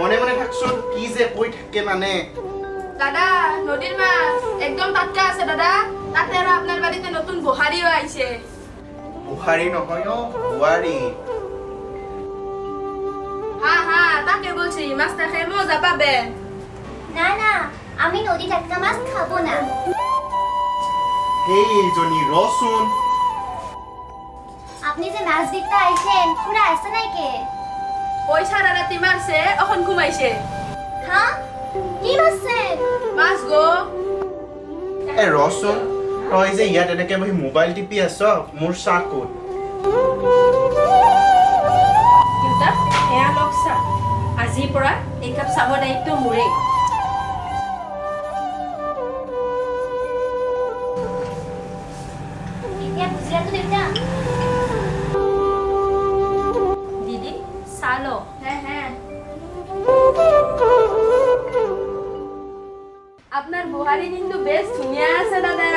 মনে মনে থাকছো কি যে কই থাকে মানে দাদা নদীর মাছ একদম টাটকা আছে দাদা তাতে আর আপনার বাড়িতে নতুন বুহারিও আইছে বুহারি নহয় ও বুয়ারি হ্যাঁ হ্যাঁ তাকে বলছি মাছটা খেয়ে মজা পাবে না না আমি নদী টাটকা মাছ খাবো না হেই জনি রসুন আপনি যে মাছ দিতে আইছেন পুরা আছে নাকি ওই সারা রাতি মারছে এখন ঘুমাইছে হ্যাঁ কি মারছে মাছ গো এ রসুন তই যে ইয়াত এনেকে বহি মোবাইল টিপি আছ মোৰ চাহ ক'ত দেউতা এয়া লগ চা আজিৰ পৰা এই কাপ চাহৰ দায়িত্ব মোৰেই এতিয়া বুজিলা তো দেউতা দিদি চাহ ল হ্যাঁ হ্যাঁ আপনার বুহারি কিন্তু বেশ ধুনিয়া আছে দাদা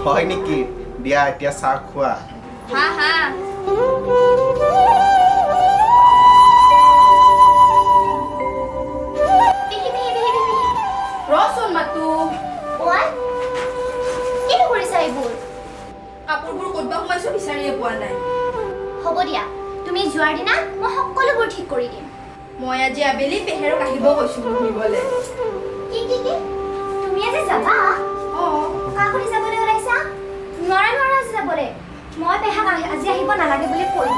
হয় নেকি দিয়া এতিয়া চাহ খোৱা হ্যাঁ হ্যাঁ ৰসুন মাতু ওই কি কৰিছা এইবোৰ কাপোৰবোৰ ক'তবা সোমাইছো বিচাৰিয়ে পোৱা নাই হ'ব দিয়া তুমি যোৱাৰ দিনা মই সকলোবোৰ ঠিক কৰি দিম মই আজি আবেলি পেহেৰক আহিব কৈছো ঘূৰিবলৈ কি তুমি আজি যাবা কাক কৰি যাবলৈ ওলাইছা নোৱাৰা আজি যাবলৈ মই পেহাক আজি আহিব নালাগে বুলি কৈ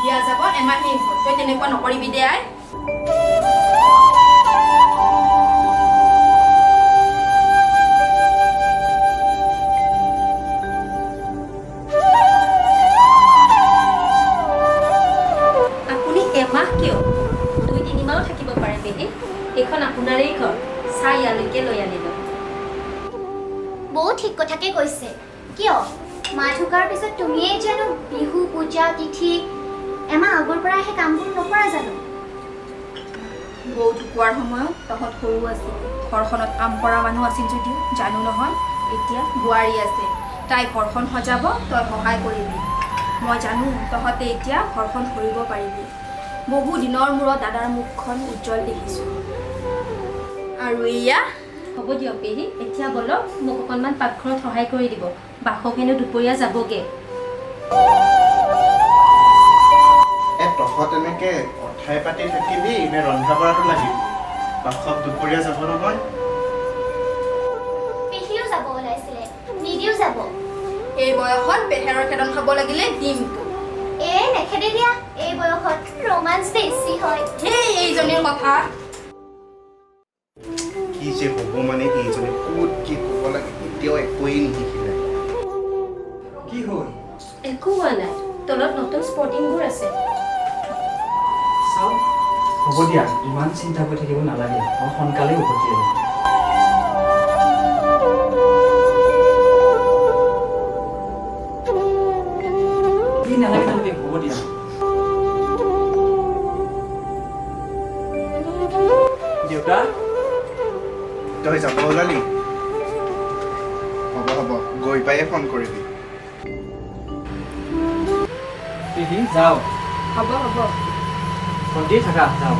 বিয়া যাব এমাহেই হ'ল তই তেনেকুৱা নকৰিবি দে আই এমাহ কিয় 2-3 মাহ থাকিব পাৰে পেহি এখন আপোনাৰেই ঘৰ চাই ইয়ালৈকে লৈ আনিব বহুত ঠিক কথাকে কৈছে কিয় মা ঢুকাৰ পিছত তুমিয়ে জানো বিহু পূজা তিথি এমাহ আগৰ পৰা সেই কামবোৰ নকৰা জানো বৌ ঢুকোৱাৰ সময়ত তহঁত সৰু আছিল ঘৰখনত কাম কৰা মানুহ আছিল যদিও জানো নহয় এতিয়া বোৱাৰী আছে তাই ঘৰখন সজাব তই সহায় কৰিবি মই জানো তহঁতে এতিয়া ঘৰখন ধৰিব পাৰিবি বহু দিনৰ মূৰত দাদাৰ মুখখন উজ্জ্বল দেখিছোঁ আৰু এয়া হ'ব দিয়ক পেহি এতিয়া বলক মোক অকণমান পাকঘৰত সহায় কৰি দিব বাসকেনো দুপৰীয়া যাবগে তহঁত এনেকে কথাই পাতি থাকিবি নে ৰন্ধা বঢ়াটো লাগিব বাসক দুপৰীয়া যাব নহয় পেহিও যাব ওলাইছিলে নিদিও যাব এই বয়সত পেহেৰৰ খেদন খাব লাগিলে দিমটো নেখেদে দিয়া এই বয়সত ৰোমাঞ্চ বেছি হয় এইজনীৰ কথা কি যে হ'ব মানে এইজনে ক'ত কি ক'ব লাগে এতিয়াও একোৱেই নিশিকিলে কি হ'ল একো হোৱা নাই তলত নতুন স্পৰ্টিংবোৰ আছে চাওক হ'ব দিয়া ইমান চিন্তা কৰি থাকিব নালাগে মই সোনকালে উভতি আহিম নালাগে হ'ব দিয়া দেউতা তই যাব ওলালি হ'ব গৈ পায়ে ফোন কৰিবি পেহী যাওঁ হ'ব ভণ্টি থাকা যাওঁ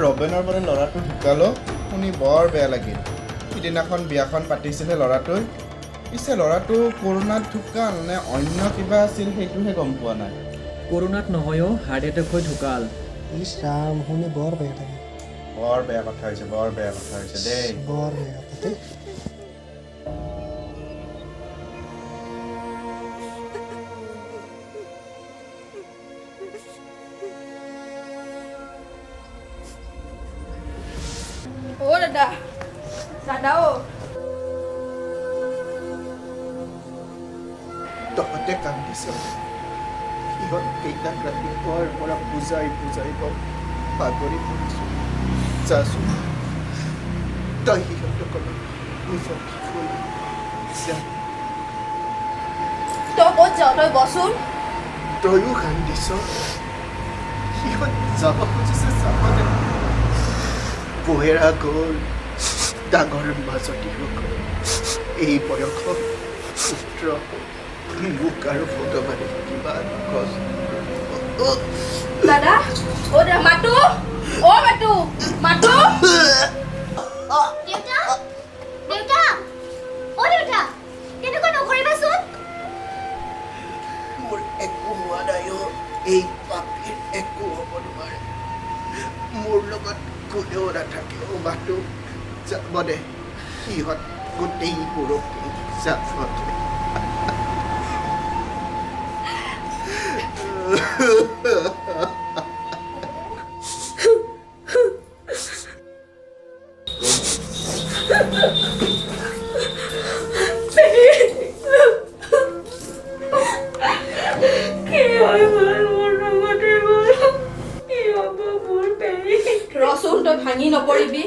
ৰবেনৰ বোলে ল'ৰাটো ঢুকালো শুনি বৰ বেয়া লাগিল। সিদিনাখন বিয়াখন পাতিছিলে ল'ৰাটোই, পিছে ল'ৰাটো কৰোণাত ঢুকাল নে অন্য কিবা আছিল সেইটোহে গম পোৱা নাই। কৰোণাত নহয়ও হাৰ্ট এটেক হৈ ঢুকাল। ইছ ৰাম, শুনি বৰ বেয়া লাগে। বৰ বেয়া কথা হৈছে, বৰ বেয়া কথা হৈছে দেই। বৰ বেয়া কথা দেই। অ' দাদা, দাদা অ' তহঁতে কান্দিছ। সিহঁত কেইটাক ৰাতিপুৱাৰ পৰা বুজাই পাগৰি পৰিছোঁ। যাচোন তই সিহঁতক অলপ বুজাই যা। তই ক'ত যাৱ? তই বচোন। তয়ো কান্দিছ। সিহঁত যাব খুজিছে, যাব দে। বহেৰা গ'ল, ডাঙৰ মাজতী গ'ল। এই বয়সত পুত্ৰ মোক আৰু ভগৱানে কিমান কষ্ট। দাদা অ' দাদা, মাতো অ' মাতো মাতো। দেউতা, দেউতা, অ' দেউতা, তেনেকুৱা নকৰিবাচোন। মোৰ একো হোৱা নাই অ'। এই পাপীৰ একো হ'ব নোৱাৰে। মোৰ লগত কোনেও নাথাকে অ' মাতো। যাব দে, সিহঁত গোটেই পৰহি যাব দে। ৰচোন, তই ভাঙি নপৰিবি।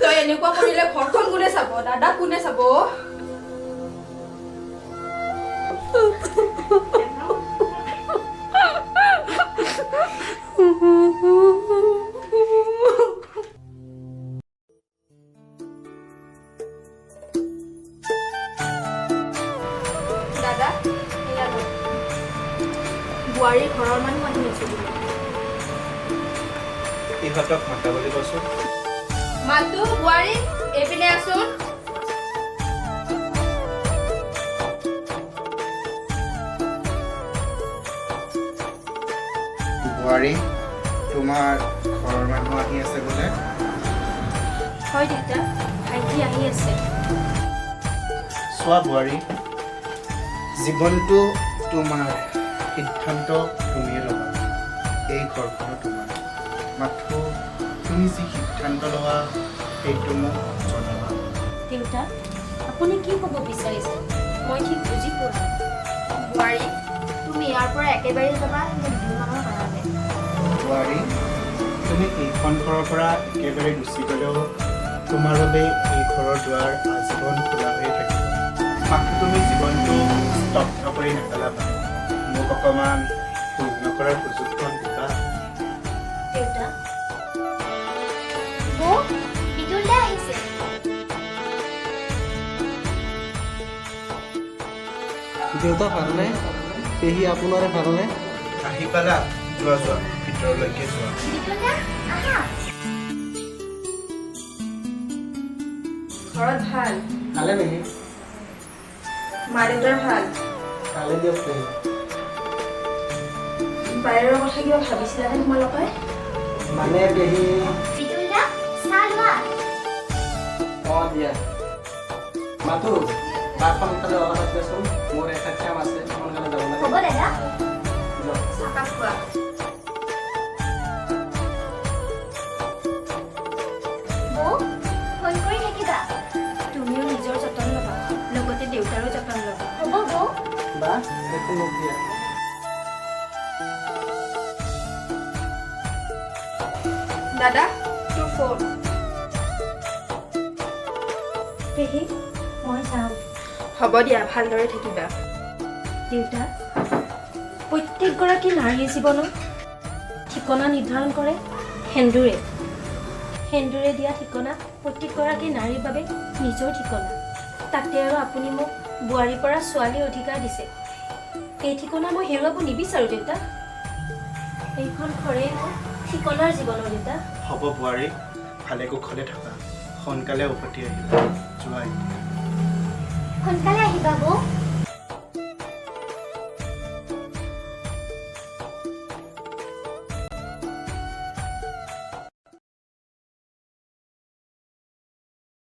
তই এনেকুৱা কৰিলে ঘৰখন কোনে চাব? দাদা কোনে চাব? দাদা এয়া লওক। বোৱাৰীৰ ঘৰৰ মানুহ আহি আছে বোলে। সিহঁতক মাতা বুলি কৈছোঁ। মাতো বোৱাৰী, এইপিনে আছোন। বোৱাৰী, তোমাৰ ঘৰৰ মানুহ আহি আছে বোলে। হয় দেউতা, ভাইটি আহি আছে। চোৱা বোৱাৰী, জীৱনটো তোমাৰ, সিদ্ধান্ত তুমিয়ে ল'বা। এই ঘৰখনো তোমাৰ। মাথো তুমি যি সিদ্ধান্ত লোৱা সেইটো মোক জনাবা। দেউতা, আপুনি কি ক'ব বিচাৰিছে? মই ঠিক বুজি পোৱা নাই। বোৱাৰী, তুমি ইয়াৰ পৰা একেবাৰে যাবা নে দুদিনমানৰ কাৰণে? বোৱাৰী, তুমি এইখন ঘৰৰ পৰা একেবাৰে গুচি গ'লেও তোমাৰ বাবে এই ঘৰৰ দুৱাৰ আজীৱন খোলা হৈ থাকিব। মাথো তুমি জীৱনটো স্তব্ধ কৰি নেপেলাবা। মোক অকণমান পূৰ্ণ কৰাৰ সুযোগখন দিবা। দেউতা, বৌ, বিদুলদা আহিছে। দেউতা ভালনে? পেহী আপোনাৰে ভালনে? আহি পালা? যোৱা যোৱা, ভিতৰলৈকে যোৱা। বিদুলদা, আহা। ঘৰত ভাল? ভালে পেহী? মা দেউতাৰ ভাল? ভালে দিয়ক পেহী। বাহিৰৰ কথা কিবা ভাবিছিলানে তোমালোকে? মানে পেহী? বিদুলদা, চাহ লোৱা। অঁ দিয়া। মাথো, বাটখন সোনকালে ওলাব দিয়াচোন। মোৰ এটা কাম আছে, সোনকালে যাব লাগে। হ'ব দাদা। যোৱা। চাহকাপ খোৱা। বৌ, ফোন কৰি থাকিবা। তুমিও নিজৰ যতন ল'বা, লগতে দেউতাৰো যতন ল'বা। হ'ব বৌ। বা, একো মোক দিয়া। দাদা, তোৰ ফোন। পেহী, মই যাওঁ। হ'ব দিয়া, ভালদৰে থাকিবা। দেউতা, প্ৰত্যেকগৰাকী নাৰীৰ জীৱনত ঠিকনা নিৰ্ধাৰণ কৰে সেন্দুৰে। সেন্দুৰে দিয়া ঠিকনা প্ৰত্যেকগৰাকী নাৰীৰ বাবে নিজৰ ঠিকনা। তাতে আৰু আপুনি মোক বোৱাৰীৰ পৰা ছোৱালীৰ অধিকাৰ দিছে। এই ঠিকনা মই হেৰুৱাব নিবিচাৰোঁ দেউতা। এইখন ঘৰেই মোৰ ঠিকনাৰ জীৱনৰ দেউতা। হ'ব বোৱাৰী, ভালে কুশলে থাকা, সোনকালে উভতি আহিবা। যোৱা এতিয়া। সোনকালে আহিবা বৌ।